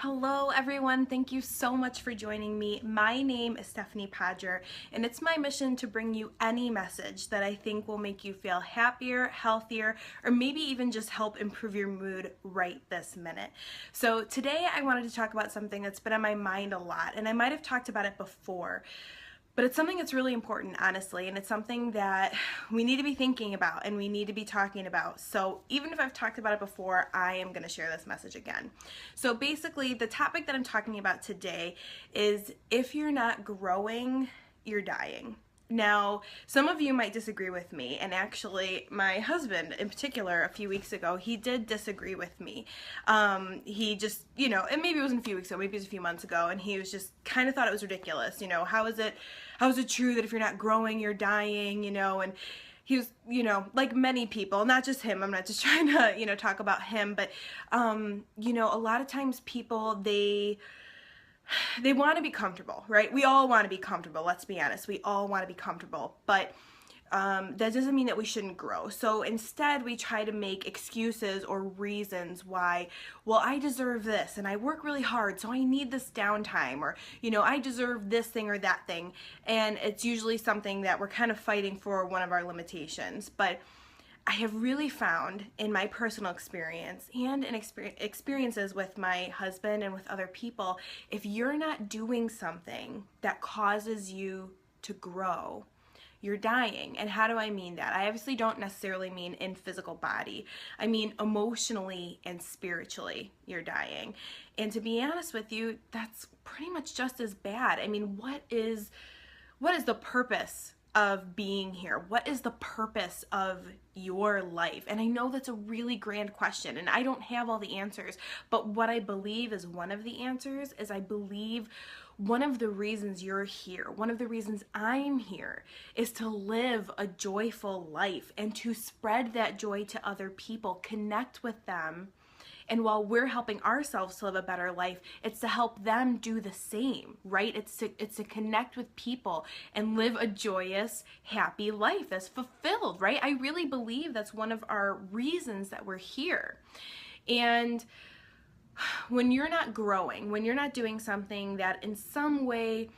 Hello everyone, thank you so much for joining me. My name is Stephanie Podger, and it's my mission to bring you any message that I think will make you feel happier, healthier, or maybe even just help improve your mood right this minute. So today I wanted to talk about something that's been on my mind a lot, and I might have talked about it before, but it's something that's really important, honestly, and it's something that we need to be thinking about and we need to be talking about. So even if I've talked about it before, I am going to share this message again. So basically, the topic that I'm talking about today is if you're not growing, you're dying. Now, some of you might disagree with me, and actually my husband in particular a few weeks ago, he did disagree with me. He just, and maybe it wasn't a few weeks ago, maybe it was a few months ago, and he was just kind of thought it was ridiculous. How is it true that if you're not growing, you're dying, and he was, like many people, not just him, I'm not just trying to, talk about him, but, a lot of times people, they want to be comfortable, right? We all want to be comfortable, let's be honest. We all want to be comfortable, but that doesn't mean that we shouldn't grow. So instead, we try to make excuses or reasons why, well, I deserve this, and I work really hard, so I need this downtime, or, I deserve this thing or that thing, and it's usually something that we're kind of fighting for one of our limitations. But I have really found in my personal experience and in experiences with my husband and with other people, if you're not doing something that causes you to grow, you're dying. And how do I mean that? I obviously don't necessarily mean in physical body. I mean emotionally and spiritually, you're dying. And to be honest with you, that's pretty much just as bad. I mean, what is the purpose of being here? What is the purpose of your life? And I know that's a really grand question, and I don't have all the answers, but what I believe is one of the answers is I believe one of the reasons you're here, one of the reasons I'm here, is to live a joyful life and to spread that joy to other people, connect with them. And while we're helping ourselves to live a better life, it's to help them do the same, right? It's to connect with people and live a joyous, happy life that's fulfilled, right? I really believe that's one of our reasons that we're here. And when you're not growing, when you're not doing something that in some way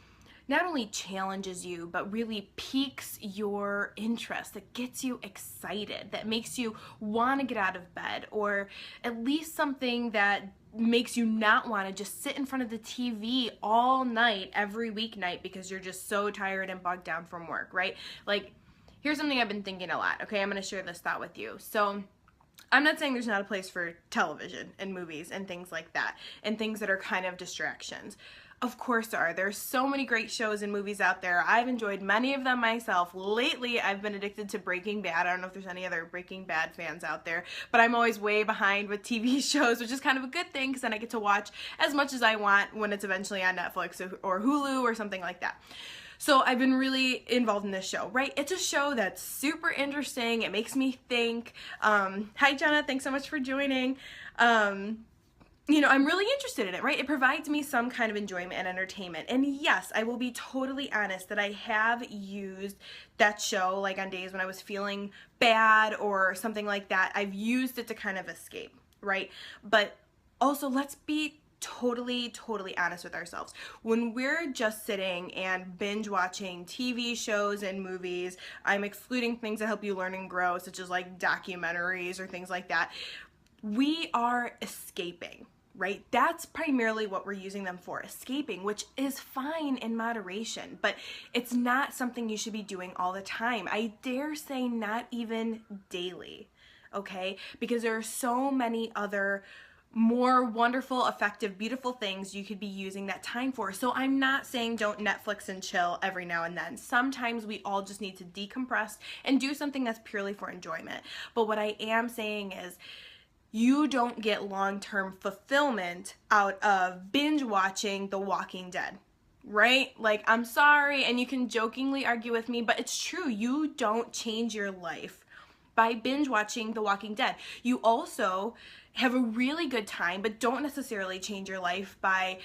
not only challenges you, but really piques your interest, that gets you excited, that makes you want to get out of bed, or at least something that makes you not want to just sit in front of the TV all night, every weeknight, because you're just so tired and bogged down from work, right? Like, here's something I've been thinking a lot, okay? I'm going to share this thought with you. So I'm not saying there's not a place for television and movies and things like that, and things that are kind of distractions. Of course there are. There's so many great shows and movies out there. I've enjoyed many of them myself. Lately, I've been addicted to Breaking Bad. I don't know if there's any other Breaking Bad fans out there, but I'm always way behind with TV shows, which is kind of a good thing because then I get to watch as much as I want when it's eventually on Netflix or Hulu or something like that. So I've been really involved in this show, right? It's a show that's super interesting. It makes me think. Hi, Jenna. Thanks so much for joining. I'm really interested in it, right? It provides me some kind of enjoyment and entertainment. And yes, I will be totally honest that I have used that show, like on days when I was feeling bad or something like that. I've used it to kind of escape, right? But also, let's be totally honest with ourselves. When we're just sitting and binge watching TV shows and movies, I'm excluding things that help you learn and grow, such as like documentaries or things like that. We are escaping, right? That's primarily what we're using them for, escaping, which is fine in moderation, but it's not something you should be doing all the time. I dare say not even daily, okay? Because there are so many other more wonderful, effective, beautiful things you could be using that time for. So I'm not saying don't Netflix and chill every now and then. Sometimes we all just need to decompress and do something that's purely for enjoyment. But what I am saying is, you don't get long-term fulfillment out of binge watching The Walking Dead, right? Like, I'm sorry, and you can jokingly argue with me, but it's true. You don't change your life by binge watching The Walking Dead. You also, have a really good time, but don't necessarily change your life by,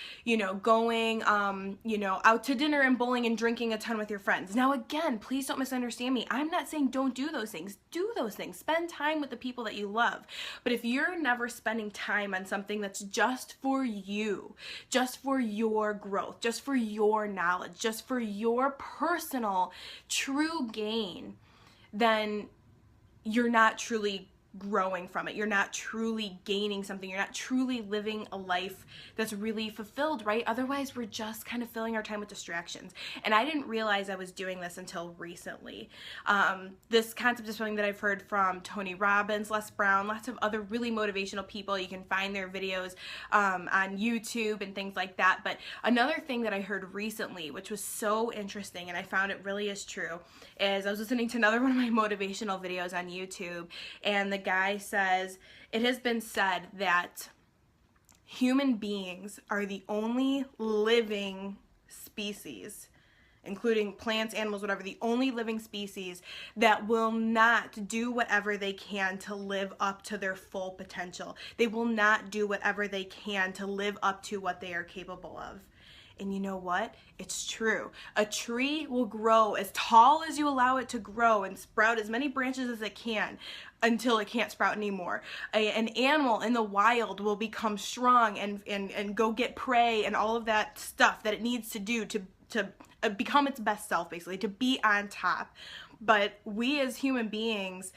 going, out to dinner and bowling and drinking a ton with your friends. Now, again, please don't misunderstand me. I'm not saying don't do those things. Do those things. Spend time with the people that you love. But if you're never spending time on something that's just for you, just for your growth, just for your knowledge, just for your personal true gain, then you're not truly growing from it. You're not truly gaining something. You're not truly living a life that's really fulfilled, right? Otherwise, we're just kind of filling our time with distractions. And I didn't realize I was doing this until recently. This concept is something that I've heard from Tony Robbins, Les Brown, lots of other really motivational people. You can find their videos on YouTube and things like that. But another thing that I heard recently, which was so interesting, and I found it really is true, is I was listening to another one of my motivational videos on YouTube, and the guy says, it has been said that human beings are the only living species, including plants, animals, whatever, the only living species that will not do whatever they can to live up to their full potential. They will not do whatever they can to live up to what they are capable of. And you know what? It's true. A tree will grow as tall as you allow it to grow and sprout as many branches as it can until it can't sprout anymore. An animal in the wild will become strong and go get prey and all of that stuff that it needs to do to become its best self, basically, to be on top. But we as human beings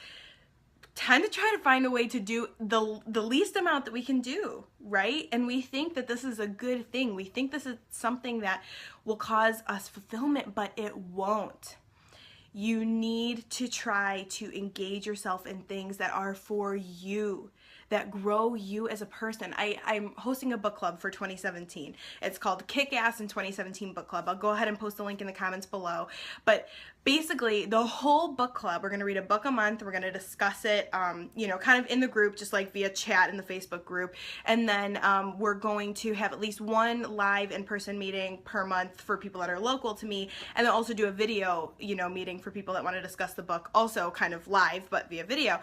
tend to try to find a way to do the least amount that we can do, right? And we think that this is a good thing. We think this is something that will cause us fulfillment, but it won't. You need to try to engage yourself in things that are for you, that grow you as a person. I'm hosting a book club for 2017. It's called Kick Ass in 2017 Book Club. I'll go ahead and post the link in the comments below. But basically, the whole book club, we're going to read a book a month. We're going to discuss it, kind of in the group, just like via chat in the Facebook group. And then we're going to have at least one live in-person meeting per month for people that are local to me. And then also do a video, meeting for people that want to discuss the book, also kind of live, but via video.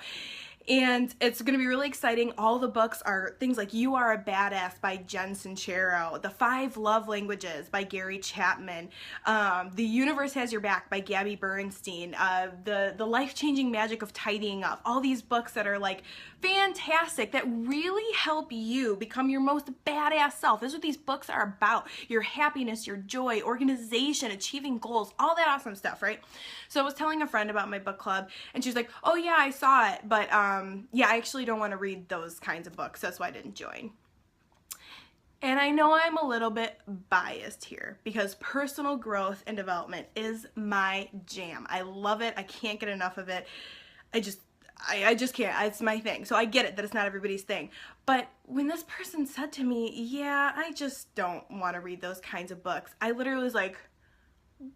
And it's going to be really exciting. All the books are things like You Are a Badass by Jen Sincero, The 5 Love Languages by Gary Chapman, The Universe Has Your Back by Gabby Bernstein, The Life-Changing Magic of Tidying Up. All these books that are like fantastic, that really help you become your most badass self. This is what these books are about. Your happiness, your joy, organization, achieving goals, all that awesome stuff, right? So I was telling a friend about my book club, and she was like, oh yeah, I saw it, but yeah, I actually don't want to read those kinds of books. That's why I didn't join. And I know I'm a little bit biased here because personal growth and development is my jam. I love it. I can't get enough of it. I just can't. It's my thing. So I get it that it's not everybody's thing. But when this person said to me, yeah, I just don't want to read those kinds of books, I literally was like,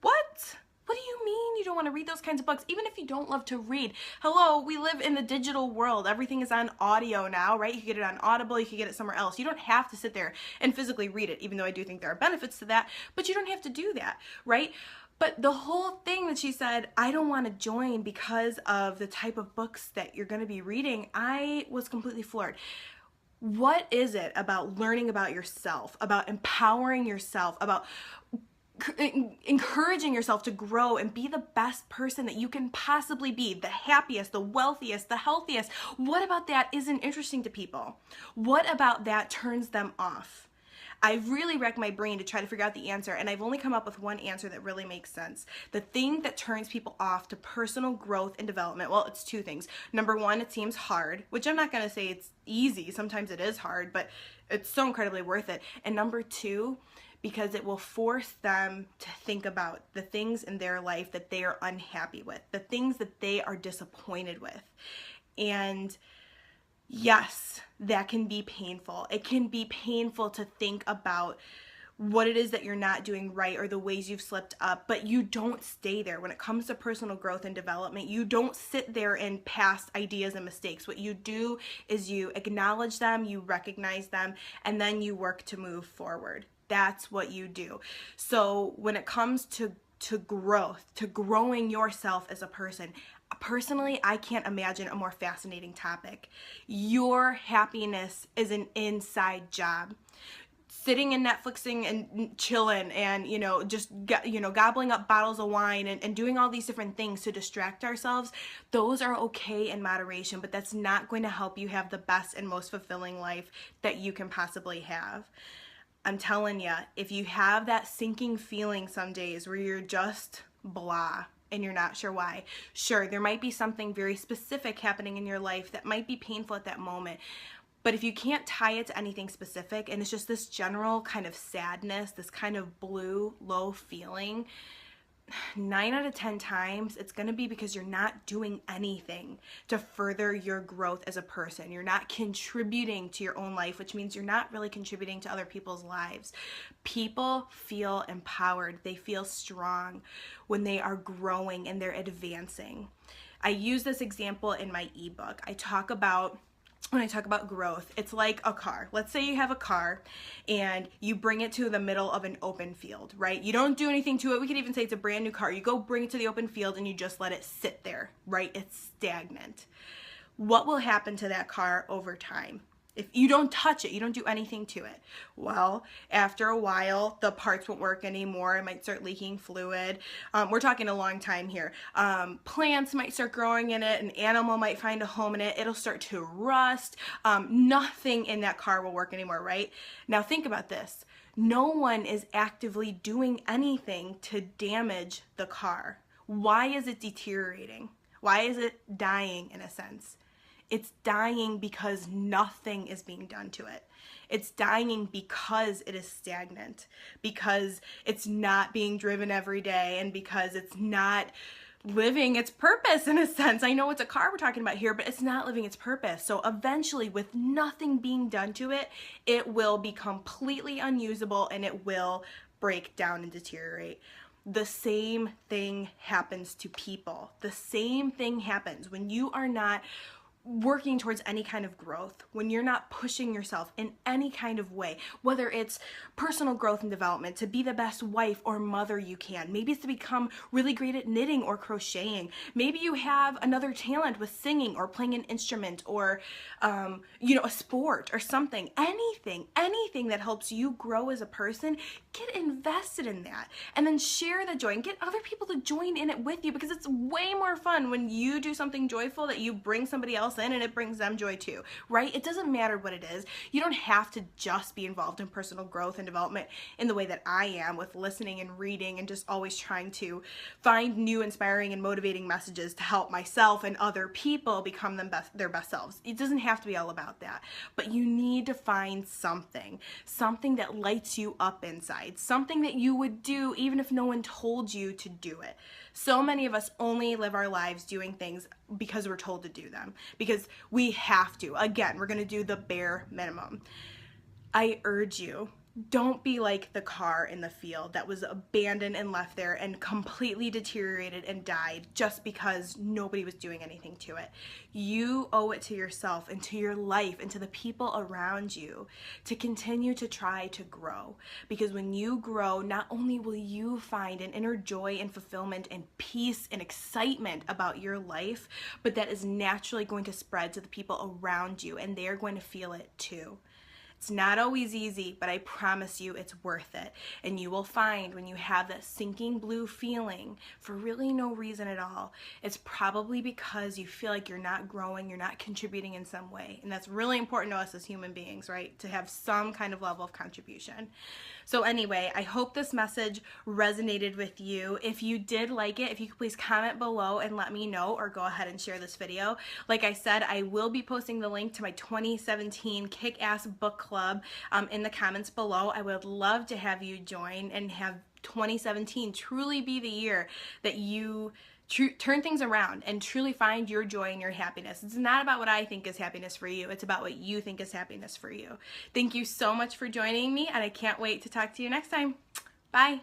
what? What do you mean you don't want to read those kinds of books? Even if you don't love to read. Hello, we live in the digital world. Everything is on audio now, right? You can get it on Audible, you can get it somewhere else. You don't have to sit there and physically read it, even though I do think there are benefits to that, but you don't have to do that, right? But the whole thing that she said, I don't want to join because of the type of books that you're going to be reading, I was completely floored. What is it about learning about yourself, about empowering yourself, about encouraging yourself to grow and be the best person that you can possibly be, the happiest, the wealthiest, the healthiest? What about that isn't interesting to people? What about that turns them off? I've really wrecked my brain to try to figure out the answer, and I've only come up with one answer that really makes sense. The thing that turns people off to personal growth and development, well, it's two things. Number one, it seems hard, which I'm not going to say it's easy. Sometimes it is hard, but it's so incredibly worth it. And number two, because it will force them to think about the things in their life that they are unhappy with, the things that they are disappointed with. And yes, that can be painful. It can be painful to think about what it is that you're not doing right or the ways you've slipped up, but you don't stay there. When it comes to personal growth and development, you don't sit there in past ideas and mistakes. What you do is you acknowledge them, you recognize them, and then you work to move forward. That's what you do. So when it comes to growth, to growing yourself as a person, Personally, I can't imagine a more fascinating topic. Your happiness is an inside job. Sitting and Netflixing and chilling and, just, gobbling up bottles of wine and doing all these different things to distract ourselves, those are okay in moderation, but that's not going to help you have the best and most fulfilling life that you can possibly have. I'm telling you, if you have that sinking feeling some days where you're just blah, and you're not sure why. Sure, there might be something very specific happening in your life that might be painful at that moment. But if you can't tie it to anything specific and it's just this general kind of sadness, this kind of blue, low feeling, 9 out of 10 times it's going to be because you're not doing anything to further your growth as a person. You're not contributing to your own life, which means you're not really contributing to other people's lives. People feel empowered. They feel strong when they are growing and they're advancing. I use this example in my ebook. When I talk about growth, it's like a car. Let's say you have a car and you bring it to the middle of an open field, right? You don't do anything to it. We could even say it's a brand new car. You go bring it to the open field and you just let it sit there, right? It's stagnant. What will happen to that car over time? If you don't touch it, you don't do anything to it. Well, after a while, the parts won't work anymore. It might start leaking fluid. We're talking a long time here. Plants might start growing in it. An animal might find a home in it. It'll start to rust. Nothing in that car will work anymore, right? Now think about this. No one is actively doing anything to damage the car. Why is it deteriorating? Why is it dying in a sense? It's dying because nothing is being done to it. It's dying because it is stagnant, because it's not being driven every day, and because it's not living its purpose in a sense. I know it's a car we're talking about here, but it's not living its purpose. So eventually, with nothing being done to it, it will be completely unusable and it will break down and deteriorate. The same thing happens to people. The same thing happens when you are not working towards any kind of growth, when you're not pushing yourself in any kind of way, whether it's personal growth and development, to be the best wife or mother you can. Maybe it's to become really great at knitting or crocheting. Maybe you have another talent with singing or playing an instrument or, a sport or something. Anything that helps you grow as a person, get invested in that. And then share the joy and get other people to join in it with you, because it's way more fun when you do something joyful that you bring somebody else in and it brings them joy too, right? It doesn't matter what it is. You don't have to just be involved in personal growth and development in the way that I am, with listening and reading and just always trying to find new inspiring and motivating messages to help myself and other people become their best selves. It doesn't have to be all about that, but you need to find something that lights you up inside, something that you would do even if no one told you to do it. So many of us only live our lives doing things because we're told to do them, because we have to. Again, we're going to do the bare minimum. I urge you, don't be like the car in the field that was abandoned and left there and completely deteriorated and died just because nobody was doing anything to it. You owe it to yourself and to your life and to the people around you to continue to try to grow. Because when you grow, not only will you find an inner joy and fulfillment and peace and excitement about your life, but that is naturally going to spread to the people around you, and they are going to feel it too. It's not always easy, but I promise you it's worth it. And you will find when you have that sinking blue feeling for really no reason at all, it's probably because you feel like you're not growing, you're not contributing in some way. And that's really important to us as human beings, right? To have some kind of level of contribution. So anyway, I hope this message resonated with you. If you did like it, if you could please comment below and let me know, or go ahead and share this video. Like I said, I will be posting the link to my 2017 Kick-Ass Book Club in the comments below. I would love to have you join and have 2017 truly be the year that you turn things around and truly find your joy and your happiness. It's not about what I think is happiness for you. It's about what you think is happiness for you. Thank you so much for joining me, and I can't wait to talk to you next time. Bye.